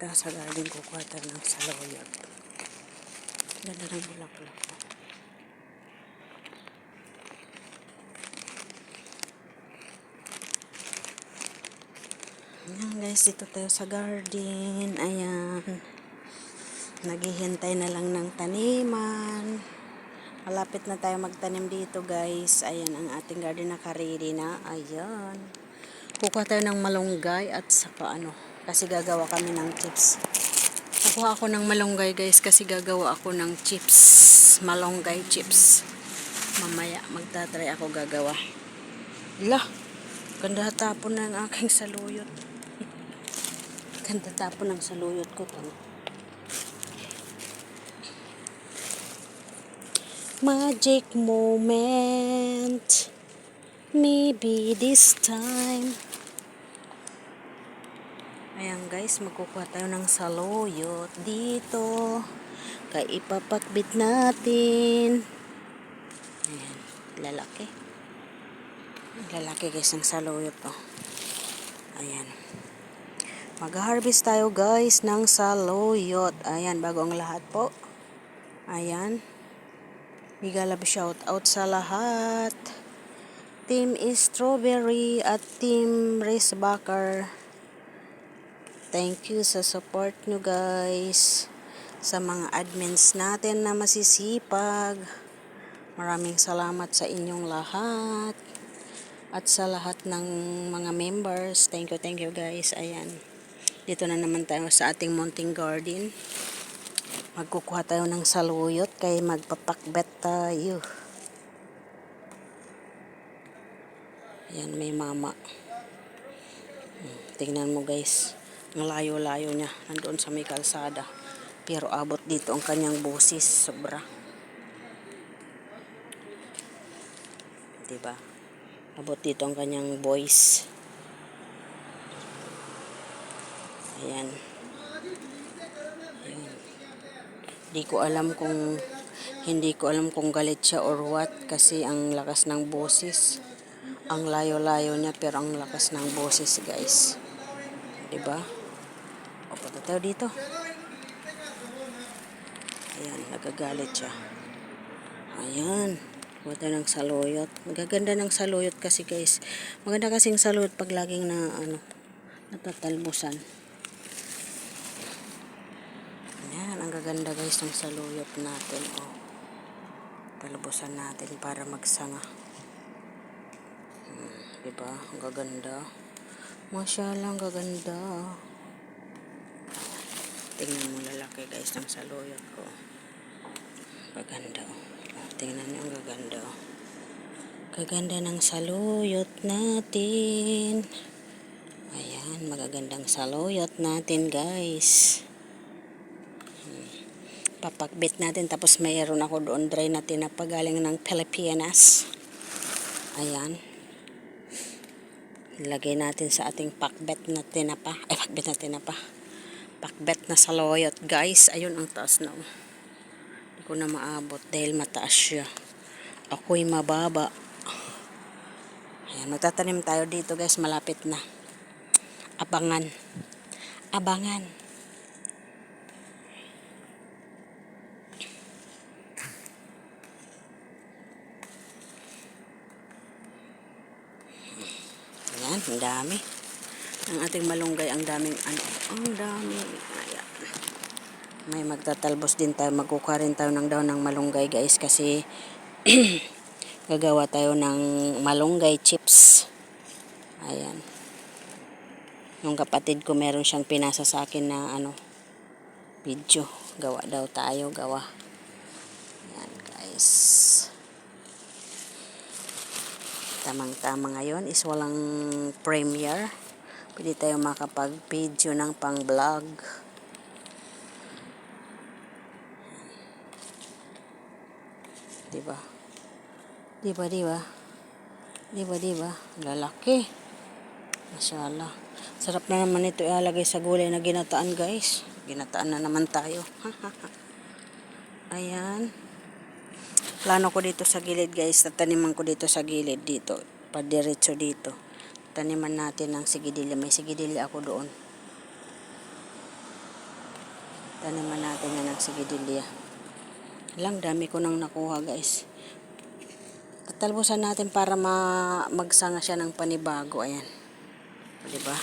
tayo sa garden, kukuha tayo ng saluyot. Ganda ng bulaklak ko. Ayan guys, dito tayo sa garden. Ayan. Naghihintay na lang ng taniman. Malapit na tayo magtanim dito guys. Ayan ang ating garden, naka-ready na. Ayan. Kukuha tayo ng malunggay at saka kasi gagawa kami ng chips. Kukuha ako ng malunggay guys kasi gagawa ako ng chips. Malunggay chips. Mamaya magtatry ako gagawa. Lah, ganda tapon na ang aking saluyot. Ganda tapon ng saluyot ko to. Magic moment. Maybe this time. Ayan guys, magkukuha tayo ng saluyot dito. Kaya ipapakbit natin. Ayan, lalaki. Lalaki guys ng saluyot oh. Ayan. Mag-harvest tayo guys ng saluyot. Ayan, bago ang lahat po. Ayan. Big love shout out sa lahat. Team Strawberry at Team Rice Bakar. Thank you sa support nyo guys. Sa mga admins natin na masisipag. Maraming salamat sa inyong lahat. At sa lahat ng mga members. Thank you guys. Ayan. Dito na naman tayo sa ating munting garden. Magkukuha tayo ng saluyot kay magpapakbet tayo. Ayan, may mama. Tingnan mo guys. Ang layo-layo niya. Nandoon sa may kalsada. Pero abot dito ang kanyang boses. Sobra. Diba? Abot dito ang kanyang voice. Ayan. Ayan. Hindi ko alam kung galit siya or what. Kasi ang lakas ng boses. Ang layo-layo niya pero ang lakas ng boses guys. Diba? O, punta tayo dito. Ayan, nagagalit siya. Ayan. Huwag tayo ng saluyot. Magaganda ng saluyot kasi guys. Maganda kasing saluyot pag laging natatalbusan. Ayan, ang gaganda guys ng saluyot natin. O, talbusan natin para magsanga. Diba? Ang gaganda. Masyaallah, ang gaganda. Tingnan mo lalaki guys ng saluyot ko. Gaganda. Tingnan nyo ang gaganda. Gaganda ng saluyot natin. Ayan, magagandang saluyot natin guys. Papakbit natin tapos mayroon ako doon dry na tinapa galing ng Pilipinas. Ayan. Ilagay natin sa ating pakbet na tinapa. Ay, pakbet na tinapa. Pakbet na saluyot guys. Ayun ang taas na. Hindi ko na maabot dahil mataas siya. Ako'y mababa. Ayan, magtatanim tayo dito guys. Malapit na. Abangan. Abangan. Ayan, ang dami. Ang ating malunggay, ang daming ang dami. Ayan. May magtatalbos din tayo. Magkukuha rin tayo ng daw ng malunggay guys kasi gagawa tayo ng malunggay chips. Ayan. Yung kapatid ko meron siyang pinasa sa akin na video. Gawa daw tayo, gawa. Ayan guys. Tamang-tama ngayon is walang premiere. Pwede tayo makapag-video ng pang-vlog. Diba? Diba? Lalaki. Masyaallah. Sarap na naman ito ilalagay sa gulay na ginataan guys. Ginataan na naman tayo. Ayan. Plano ko dito sa gilid guys. Tataniman ko dito sa gilid dito. Padiretso dito. Taniman natin ng sigidilya. May sigidilya ako doon. Taniman natin nga ng sigidilya. Lang, dami ko nang nakuha guys. Tatalbusan natin para magsanga siya ng panibago. Ayan. O, diba?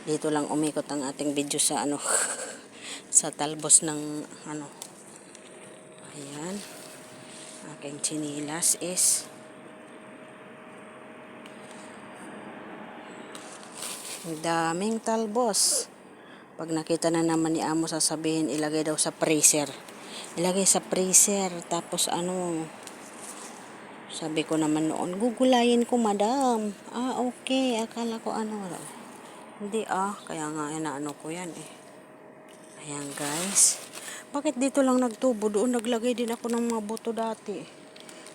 Dito lang umikot ang ating video sa ano sa talbos ng ano. Ayan. Aking chinilas is daming talbos. Pag nakita na naman ni amo, sasabihin ilagay daw sa freezer. Ilagay sa freezer. Tapos ano, sabi ko naman noon, gugulayin ko madam. Okay. Akala ko ano. Hindi kaya nga inaano ko yan eh. Ayan guys. Bakit dito lang nagtubo? Doon naglagay din ako ng mga buto dati.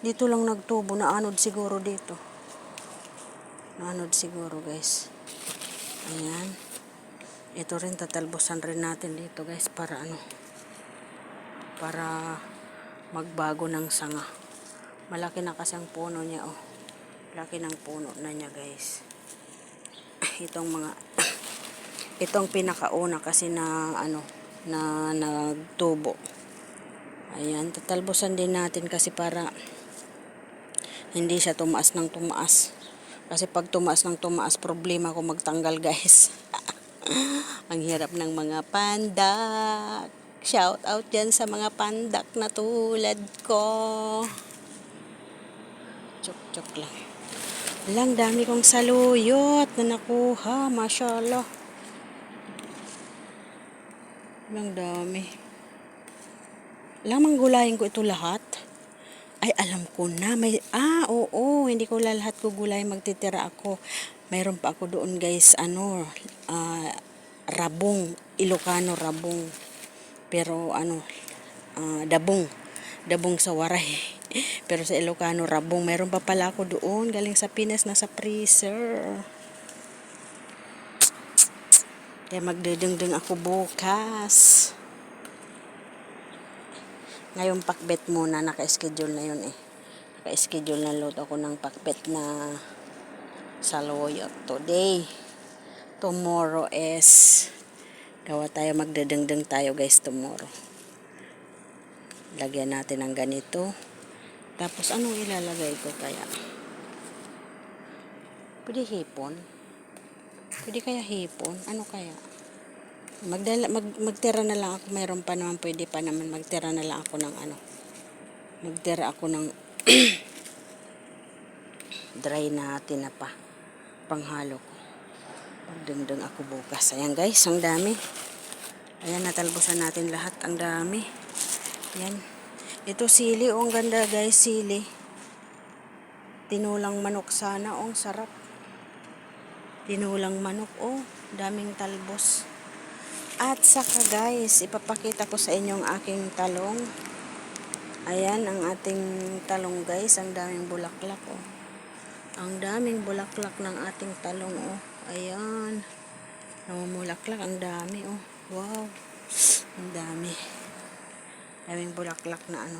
Dito lang nagtubo. Naanod siguro dito. Naanod siguro guys. Ayan. Ito rin tatalbusan rin natin dito guys para ano. Para magbago ng sanga. Malaki na kasi ang puno niya Laki ng puno na niya guys. Itong pinakauna kasi na ano na nagtubo. Ayan, tatalbusan din natin kasi para hindi siya tumaas ng tumaas. Kasi pag tumaas ng tumaas, problema ko magtanggal guys. Ang hirap ng mga pandak. Shout out dyan sa mga pandak na tulad ko. Chok lang. Lang, dami kong saluyot na nakuha. Mashallah. Lang dami. Lamang gulayin ko ito lahat. Ay, alam ko na. Oo. Hindi ko lahat gugulayin. Magtitira ako. Mayroon pa ako doon guys. Rabong. Ilocano rabong. Pero dabong. Dabong sa Waray. Pero sa Ilocano rabong. Mayroon pa pala ako doon. Galing sa Pinas, nasa freezer. Kaya magdedengdeng ako bukas. Ngayon pakbet muna, naka-schedule na yun eh. Naka-schedule na load ako ng pakbet na saluyot today. Tomorrow is magdedengdeng tayo guys tomorrow. Lagyan natin ng ganito. Tapos anong ilalagay ko kaya? Pwede hipon? Pwede kaya hipon? Ano kaya? Magtira na lang ako. Mayroon pa naman, pwede pa naman magtira na lang ako ng magtira ako ng dry na tinapa. Panghalo ko. Magdengdeng ako bukas. Ayan guys, ang dami. Ayan, natalbusan natin lahat. Ang dami. Ayan. Ito sili. Ang ganda guys, sili. Tinulang manok sana. Ang sarap. Tinulang manok. Daming talbos. At saka guys, ipapakita ko sa inyo ang aking talong. Ayan ang ating talong guys. Ang daming bulaklak Ang daming bulaklak ng ating talong Ayan. Namumulaklak. Ang dami Wow. Ang dami. Daming bulaklak na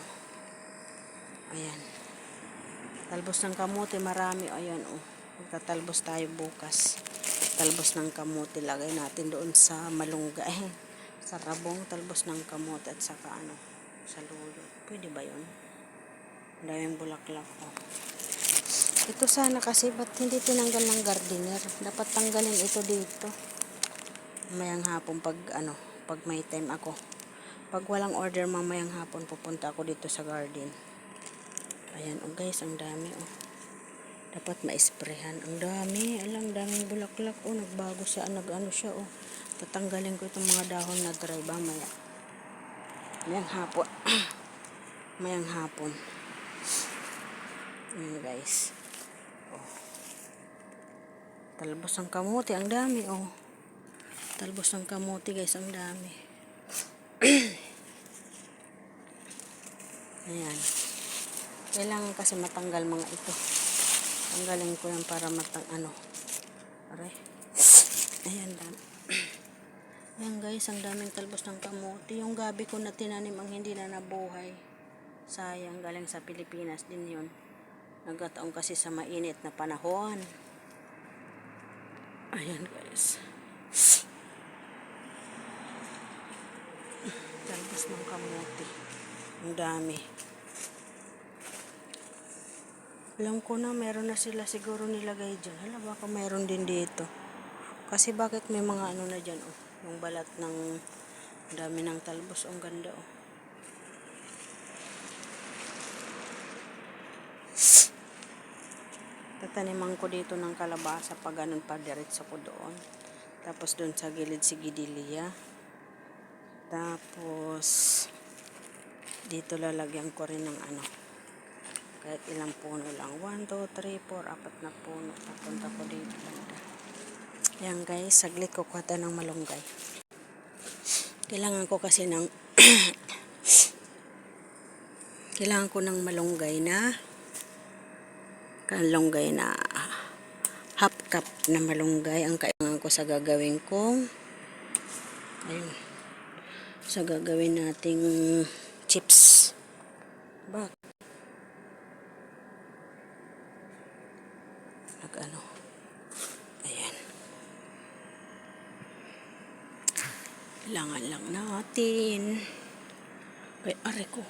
Ayan. Talbos ng kamote. Marami. Ayan Magtatalbos tayo bukas. Talbos ng kamote, lagay natin doon sa malunggay, sa rabong, talbos ng kamote at saka saluyot. Pwede ba yun? Daming bulaklak Ito sana kasi, ba't hindi tinanggal ng gardener? Dapat tanggalin ito dito. Mamayang hapon pag may time ako. Pag walang order mamayang hapon, pupunta ako dito sa garden. Ayan guys, ang dami Dapat ma-sprayhan. Ang dami. Daming bulaklak nagbago siya. Siya Tatanggalin ko itong mga dahon na dry ba maya. Mayang hapon. Mayang hapon. Ayan guys. Talbos ng kamote. Ang dami Talbos ng kamote guys. Ang dami. Ayan. Kailangan kasi matanggal mga ito. Tanggalin ko yan para Aray. Ayan dami. Ayan guys, ang daming talbos ng kamote. Yung gabi ko na tinanim ang hindi na nabuhay. Sayang, galing sa Pilipinas din yun. Nagkataon kasi sa mainit na panahon. Ayan guys. Talbos ng kamote. Ang dami. Alam ko na meron na sila siguro nilagay dyan. Hala, baka meron din dito. Kasi bakit may mga ano na dyan, oh. Yung balat ng dami ng talbos. Ang ganda, oh. Tataniman ko dito ng kalabasa pag ganun pa diretso ko doon. Tapos doon sa gilid si Gidelia. Tapos dito lalagyan ko rin ng ano. Kahit ilang puno lang. 1, 2, 3, 4, 4 na puno. Papunta ko dito. Yan guys, saglit ko kuha ng malunggay. Kailangan ko kasi ng kailangan ko ng malunggay na half cup na malunggay ang kailangan ko sa gagawin kong ayun, sa gagawin nating chips. Ano, ayan, kailangan lang natin aray ko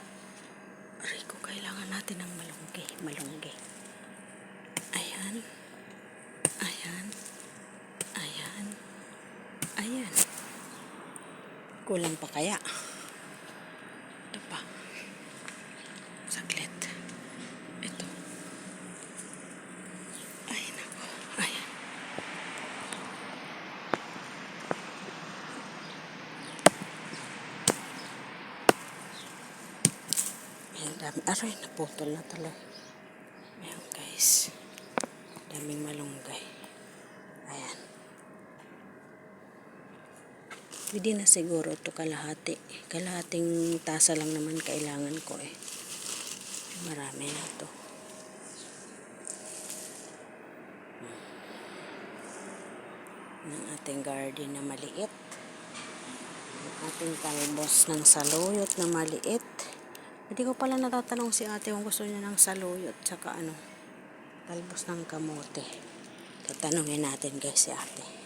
kailangan natin ng malunggay. Ayan. Kulang pa kaya? Ito pa. Saglit. Ito. Ay, nako. Ayan. Ayan, dami. Aray, naputol na talaga. Ayan, guys. Daming malunggay. Ayan. Pwede na siguro ito kalahati. Kalahating tasa lang naman kailangan ko eh. Marami na ito. Ng ating garden na maliit. Ng ating talbos ng saluyot na maliit. Hindi ko pala natatanong si ate kung gusto niya ng saluyot tsaka ano, talbos ng kamote. Tatanungin natin guys si ate.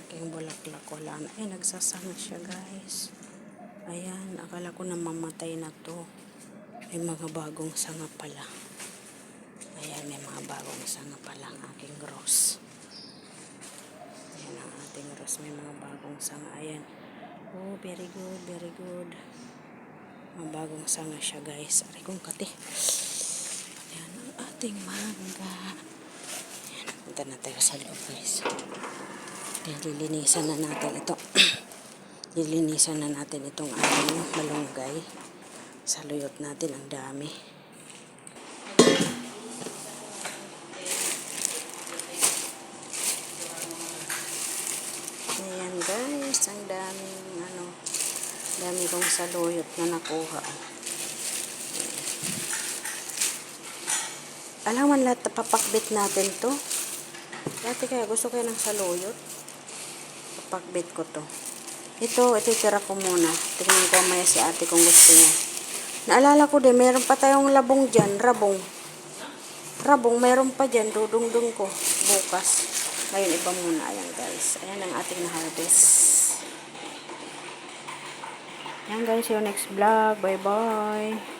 Aking bulaklak wala na. Nagsasanga siya guys. Ayan, akala ko na mamatay na to. May mga bagong sanga pala. Ayan, may mga bagong sanga pala ang aking rose. Ayan ang ating rose. May mga bagong sanga. Ayan. Oh, very good, very good. Mga bagong sanga siya guys. Aray kong kati. Ayan ang ating mangga. Ayan, punta na tayo sa loob guys. Lilinisan na natin ito. Lilinisan na natin itong ating malunggay. Saluyot natin ang dami. Ayan guys, ang daming dami kong saluyot na nakuha. Alam mo lahat, papakbit natin to. Dati kaya gusto kayo ng saluyot. Papakbit ko to. Ito, ititira ko muna. Tingnan ko maya si ate kung gusto niya. Naalala ko din, meron pa tayong labong dyan. Rabong, meron pa dyan. Dudungdung ko. Bukas. Ngayon, iba muna. Ayan guys. Ayan ang ating na-harvest. Ayan guys, see you next vlog. Bye-bye.